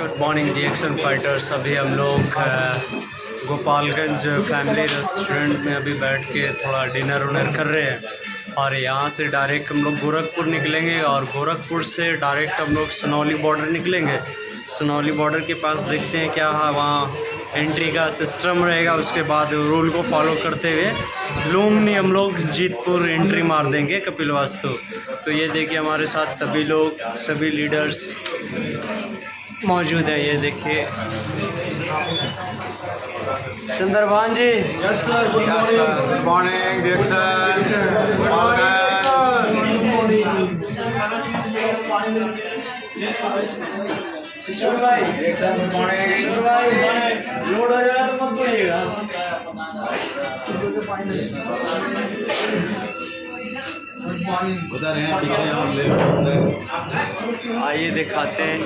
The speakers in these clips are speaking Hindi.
Good morning D action fighters. अभी हम लोग गोपालगंज फैमिली रेस्टोरेंट में अभी बैठ के थोड़ा डिनर उनर कर रहे हैं और यहाँ से डायरेक्ट हम लोग गोरखपुर निकलेंगे और गोरखपुर से डायरेक्ट हम लोग सनौली बॉर्डर निकलेंगे। सनौली बॉर्डर के पास देखते हैं क्या वहाँ एंट्री का सिस्टम रहेगा। उसके बाद रूल को फॉलो करते हुए लुम्बिनी हम लोग जीतपुर एंट्री मार देंगे कपिलवास्तु। तो ये देखिए हमारे साथ सभी लोग, सभी लीडर्स मौजूद है। ये देखिए Chandrabhan ji. Yes sir, good morning डिएक्शन। शिशुर भाई गुड मॉर्निंग। शिशुर भाई लोड हो जाएगा तो मत बोलिएगा। उधर हैं आइए दिखाते हैं।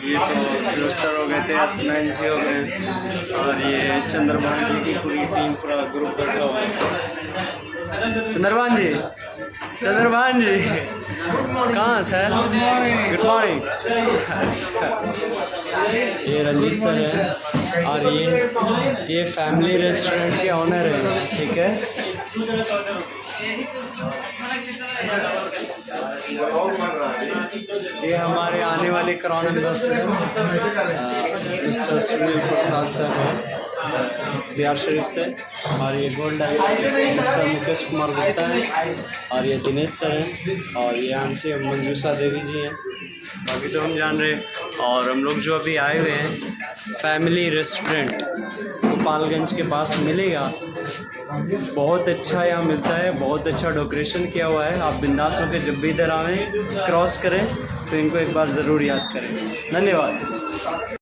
ये तो प्रोड्यूसर हो गए थे, असमैन जी हो गए और ये चंद्रभान जी की पूरी टीम, पूरा ग्रुप बैठा हुआ है। चंद्रभान जी, चंद्रभान जी कहाँ सर? Good morning. ये रंजीत सर है और ये फैमिली रेस्टोरेंट के ऑनर हैं, ठीक है। ये हमारे आने वाले क्राउन एम्बेसडर मिस्टर सुनील प्रसाद सर हैं बिहार शरीफ से, और ये गोल्ड मिस्टर मुकेश कुमार गुप्ता है और ये दिनेश सर हैं और ये आंटी मंजूषा देवी जी हैं। बाकी तो हम जान रहे हैं। और हम लोग जो अभी आए हुए हैं फैमिली रेस्टोरेंट गोपालगंज के पास मिलेगा। बहुत अच्छा यहाँ मिलता है, बहुत अच्छा डेकोरेशन किया हुआ है। आप बिंदास होकर जब भी इधर आएँ क्रॉस करें तो इनको एक बार ज़रूर याद करें। धन्यवाद।